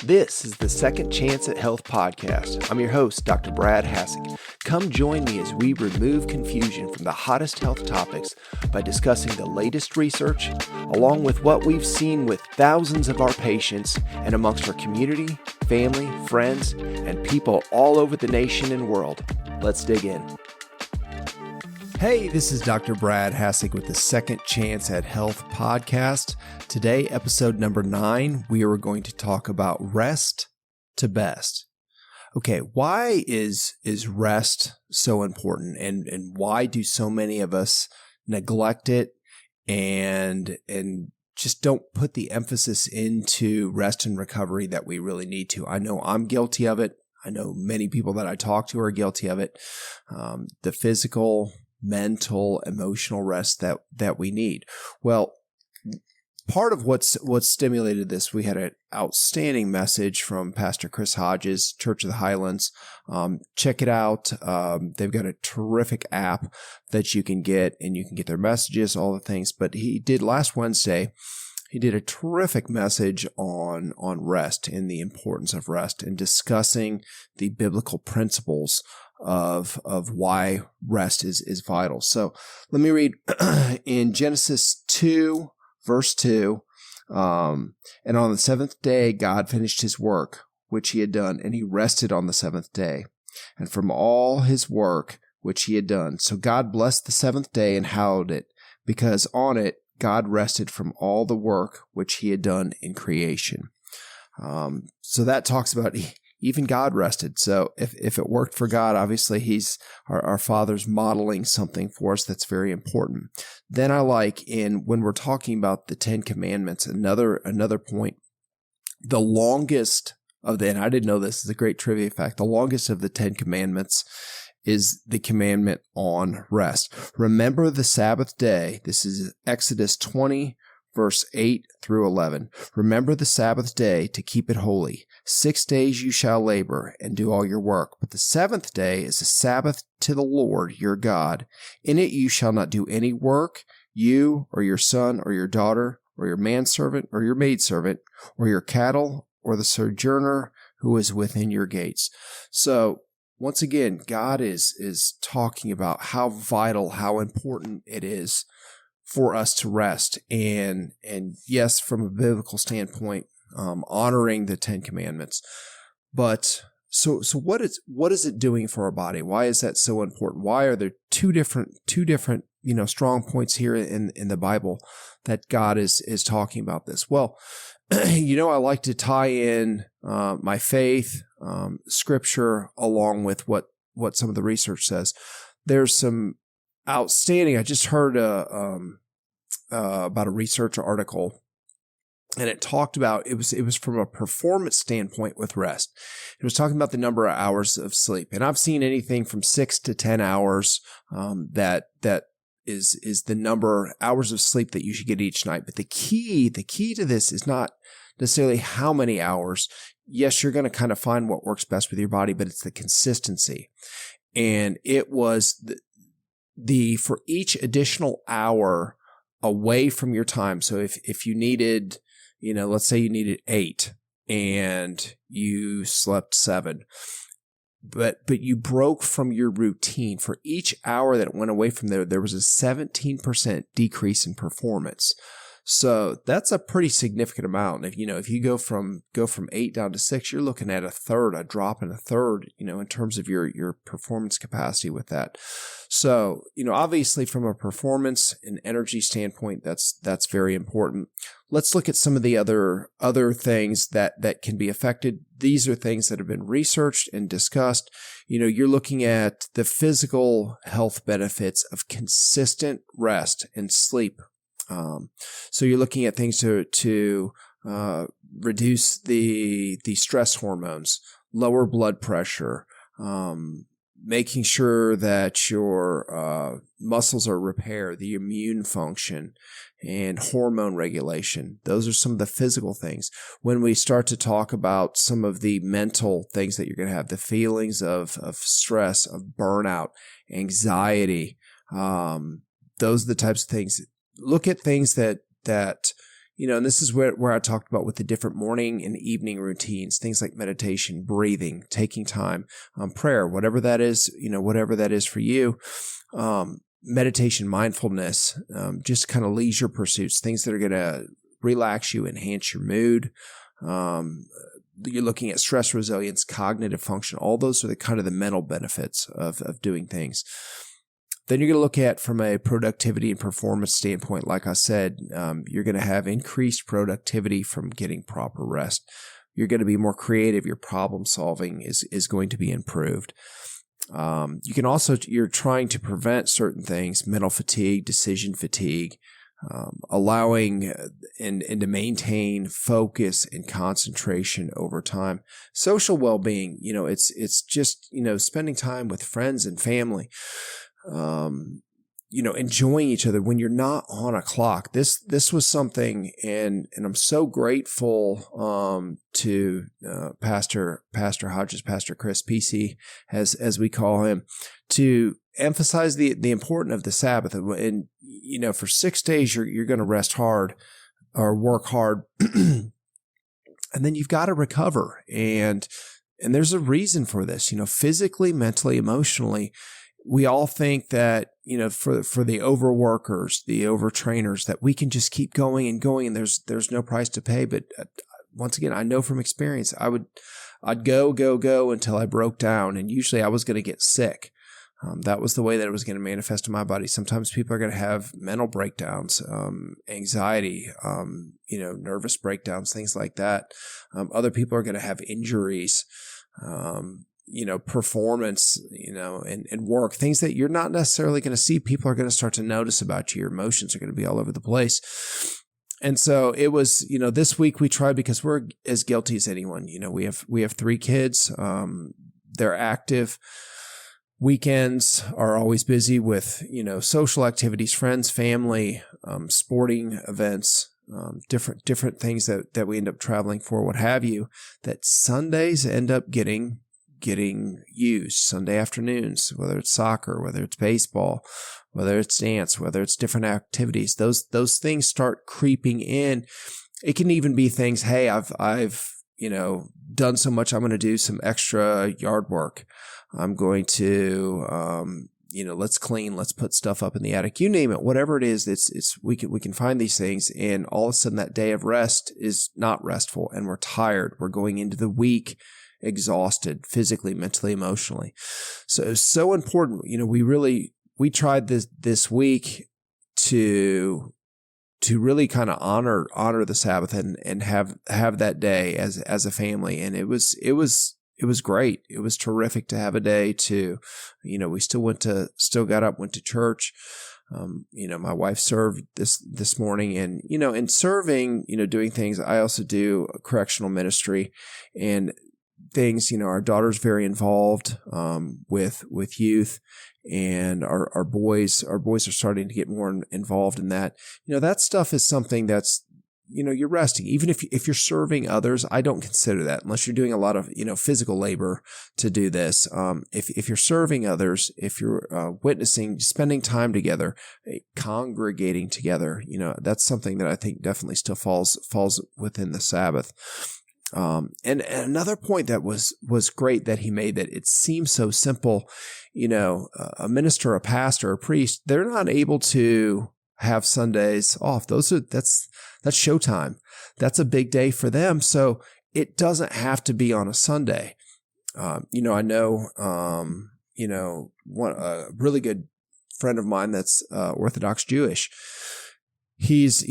This is the Second Chance at Health podcast. I'm your host, Dr. Brad Hassig. Come join me as we remove confusion from the hottest health topics by discussing the latest research, along with what we've seen with thousands of our patients and amongst our community, family, friends, and people all over the nation and world. Let's dig in. Hey, this is Dr. Brad Hassig with the Second Chance at Health podcast. Today, episode number 9, we are going to talk about rest to best. Okay, why is rest so important, and why do so many of us neglect it and just don't put the emphasis into rest and recovery that we really need to? I know I'm guilty of it. I know many people that I talk to are guilty of it. The physical, mental, emotional rest that we need. Well, part of what's stimulated this, we had an outstanding message from Pastor Chris Hodges, Church of the Highlands. Check it out. They've got a terrific app that you can get, and you can get their messages, all the things. But he did last Wednesday. He did a terrific message on rest and the importance of rest, and discussing the biblical principles of why rest is vital. So let me read in Genesis 2, verse 2. And on the seventh day, God finished his work, which he had done, and he rested on the seventh day, and from all his work which he had done. So God blessed the seventh day and hallowed it, because on it God rested from all the work which he had done in creation. So that talks about even God rested. So if it worked for God, obviously he's our Father's modeling something for us that's very important. Then I like when we're talking about the 10 Commandments, another point, the longest of and I didn't know this, is a great trivia fact, the longest of the 10 Commandments is the commandment on rest. Remember the Sabbath day. This is Exodus 20, verse 8 through 11. Remember the Sabbath day to keep it holy. 6 days you shall labor and do all your work. But the seventh day is a Sabbath to the Lord your God. In it you shall not do any work, you or your son or your daughter or your manservant or your maidservant or your cattle or the sojourner who is within your gates. So once again, God is talking about how vital, how important it is for us to rest, and yes, from a biblical standpoint, honoring the 10 Commandments. But so what is it doing for our body? Why is that so important? Why are there two different strong points here in the Bible that God is talking about this? Well, I like to tie in my faith, scripture, along with what some of the research says. There's some outstanding. I just heard about a research article, and it talked about it was from a performance standpoint with rest. It was talking about the number of hours of sleep, and I've seen anything from 6 to 10 hours. That is the number of hours of sleep that you should get each night. But the key to this is not necessarily how many hours. Yes, you're going to kind of find what works best with your body, but it's the consistency. And it was the for each additional hour away from your time. So if you needed, let's say you needed 8 and you slept 7, but you broke from your routine, for each hour that went away from there was a 17% decrease in performance. So that's a pretty significant amount. If you go from 8 down to 6, you're looking at a drop in a third, in terms of your performance capacity with that. So, obviously from a performance and energy standpoint, that's very important. Let's look at some of the other things that can be affected. These are things that have been researched and discussed. You're looking at the physical health benefits of consistent rest and sleep. So you're looking at things to reduce the stress hormones, lower blood pressure, making sure that your muscles are repaired, the immune function, and hormone regulation. Those are some of the physical things. When we start to talk about some of the mental things that you're going to have, the feelings of stress, of burnout, anxiety, those are the types of things. Look at things that And this is where I talked about with the different morning and evening routines, things like meditation, breathing, taking time, prayer, whatever that is, whatever that is for you. Meditation, mindfulness, just kind of leisure pursuits, things that are going to relax you, enhance your mood. You're looking at stress resilience, cognitive function. All those are the kind of the mental benefits of doing things. Then you're going to look at from a productivity and performance standpoint. Like I said, you're going to have increased productivity from getting proper rest. You're going to be more creative. Your problem solving is going to be improved. You can also, you're trying to prevent certain things, mental fatigue, decision fatigue, allowing and to maintain focus and concentration over time. Social well-being, it's just, spending time with friends and family, enjoying each other when you're not on a clock. This was something, and I'm so grateful to Pastor Hodges, Pastor Chris, PC, as we call him, to emphasize the importance of the Sabbath. And for 6 days you're going to rest hard or work hard, and then you've got to recover. And there's a reason for this. Physically, mentally, emotionally. We all think that, for the overworkers, the overtrainers, that we can just keep going and going and there's no price to pay. But once again, I know from experience, I'd go until I broke down, and usually I was going to get sick. That was the way that it was going to manifest in my body. Sometimes people are going to have mental breakdowns, anxiety, nervous breakdowns, things like that. Other people are going to have injuries, performance, and work, things that you're not necessarily going to see. People are going to start to notice about you. Your emotions are going to be all over the place. And so it was, this week we tried, because we're as guilty as anyone. We have 3 kids. They're active. Weekends are always busy with, social activities, friends, family, sporting events, different things that we end up traveling for, what have you, that Sundays end up getting used. Sunday afternoons, whether it's soccer, whether it's baseball, whether it's dance, whether it's different activities, those things start creeping in. It can even be things, hey, I've done so much, I'm going to do some extra yard work. I'm going to, let's clean, let's put stuff up in the attic, you name it, whatever it is, we can find these things. And all of a sudden that day of rest is not restful, and we're tired. We're going into the week exhausted physically, mentally, emotionally. So it's so important. We tried this week to really kind of honor the Sabbath and have that day as a family. And it was great. It was terrific to have a day to, we still got up, went to church. My wife served this morning, and, in serving, doing things, I also do a correctional ministry and things. Our daughter's very involved with youth, and our boys are starting to get more involved in that. That stuff is something that's, you're resting. Even if you're serving others, I don't consider that, unless you're doing a lot of, physical labor to do this. If you're serving others, if you're witnessing, spending time together, congregating together, that's something that I think definitely still falls within the Sabbath. And another point that was great that he made, that it seems so simple, a minister, a pastor, a priest, they're not able to have Sundays off. That's showtime. That's a big day for them. So it doesn't have to be on a Sunday. I know, a really good friend of mine that's Orthodox Jewish. He's,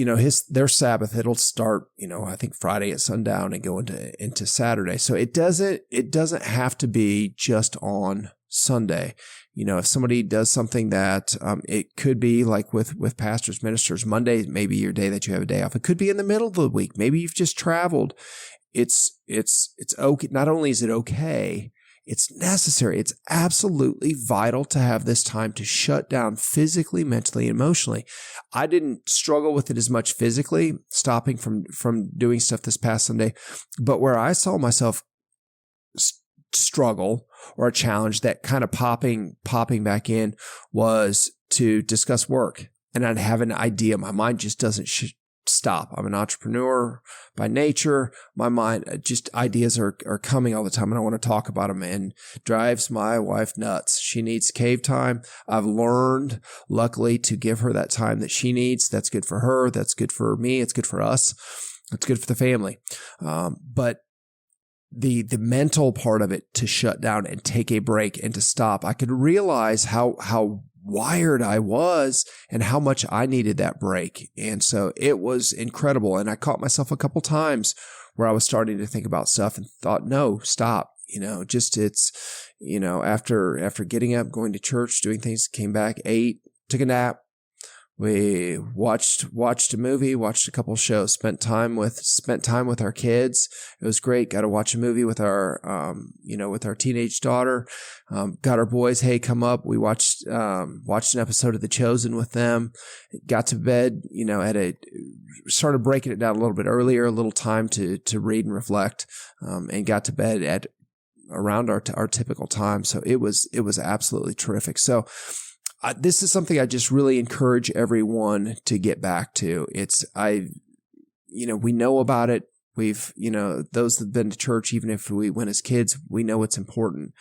their Sabbath, it'll start, I think Friday at sundown and go into Saturday. So it doesn't have to be just on Sunday. If somebody does something that, it could be like with pastors, ministers, Monday may be your day that you have a day off. It could be in the middle of the week. Maybe you've just traveled. It's okay. Not only is it okay, it's necessary. It's absolutely vital to have this time to shut down physically, mentally, emotionally. I didn't struggle with it as much physically, stopping from doing stuff this past Sunday, but where I saw myself struggle, or a challenge that kind of popping back in, was to discuss work. And I'd have an idea. My mind just doesn't stop. I'm an entrepreneur by nature. My mind, just ideas are coming all the time, and I want to talk about them, and drives my wife nuts. She needs cave time. I've learned, luckily, to give her that time that she needs. That's good for her. That's good for me. It's good for us. It's good for the family. But the mental part of it, to shut down and take a break and to stop, I could realize how wired I was and how much I needed that break. And so it was incredible. And I caught myself a couple times where I was starting to think about stuff and thought, no, stop. After getting up, going to church, doing things, came back, ate, took a nap. We watched a movie, watched a couple shows, spent time with our kids. It was great. Got to watch a movie with our teenage daughter. Got our boys, hey, come up. We watched an episode of The Chosen with them. Got to bed, started breaking it down a little bit earlier, a little time to read and reflect, and got to bed at around our typical time. So it was absolutely terrific. So this is something I just really encourage everyone to get back to. We know about it. We've, those that have been to church, even if we went as kids, we know it's important.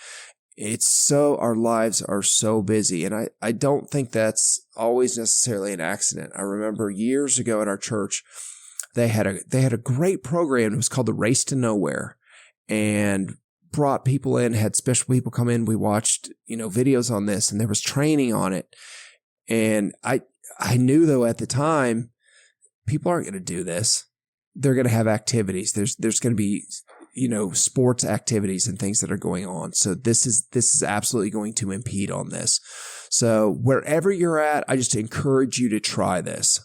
Our lives are so busy. And I don't think that's always necessarily an accident. I remember years ago at our church, they had a great program. It was called the Race to Nowhere, and brought people in, had special people come in. We watched, videos on this, and there was training on it. And I knew, though, at the time, people aren't going to do this. They're going to have activities. There's going to be, sports activities and things that are going on. So this is absolutely going to impede on this. So wherever you're at, I just encourage you to try this.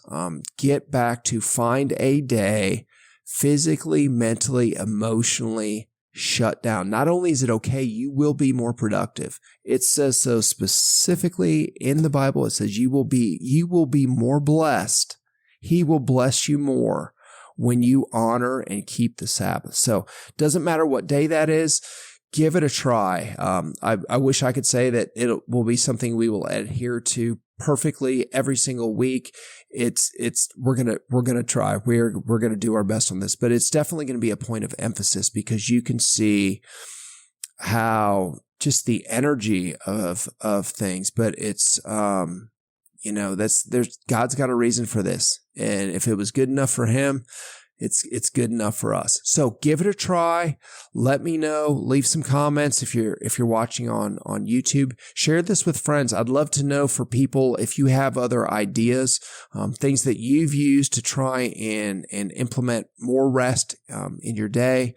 Get back to find a day, physically, mentally, emotionally, shut down. Not only is it okay, you will be more productive. It says so specifically in the Bible. It says you will be more blessed. He will bless you more when you honor and keep the Sabbath. So it doesn't matter what day that is. Give it a try. I wish I could say that it will be something we will adhere to perfectly every single week. We're gonna try. We're gonna do our best on this, but it's definitely going to be a point of emphasis, because you can see how just the energy of things. But it's God's got a reason for this, and if it was good enough for Him, it's good enough for us. So give it a try. Let me know. Leave some comments if you're watching on YouTube. Share this with friends. I'd love to know for people if you have other ideas, things that you've used to try and implement more rest in your day,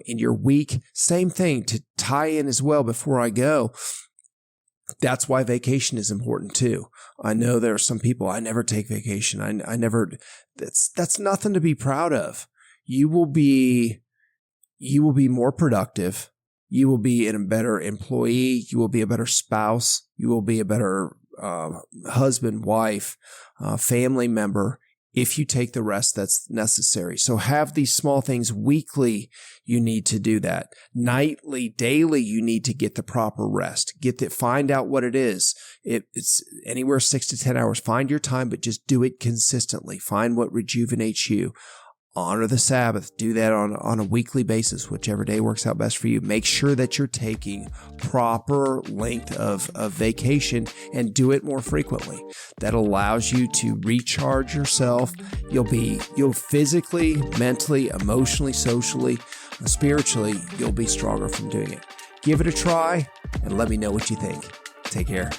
in your week. Same thing to tie in as well before I go. That's why vacation is important too. I know there are some people, I never take vacation. I never, that's nothing to be proud of. You will be more productive. You will be a better employee. You will be a better spouse. You will be a better husband, wife, family member, if you take the rest that's necessary. So have these small things weekly. You need to do that. Nightly, daily, you need to get the proper rest. Find out what it is. It's anywhere 6 to 10 hours. Find your time, but just do it consistently. Find what rejuvenates you. Honor the Sabbath. Do that on a weekly basis, whichever day works out best for you. Make sure that you're taking proper length of vacation, and do it more frequently. That allows you to recharge yourself. You'll physically, mentally, emotionally, socially, spiritually, you'll be stronger from doing it. Give it a try and let me know what you think. Take care.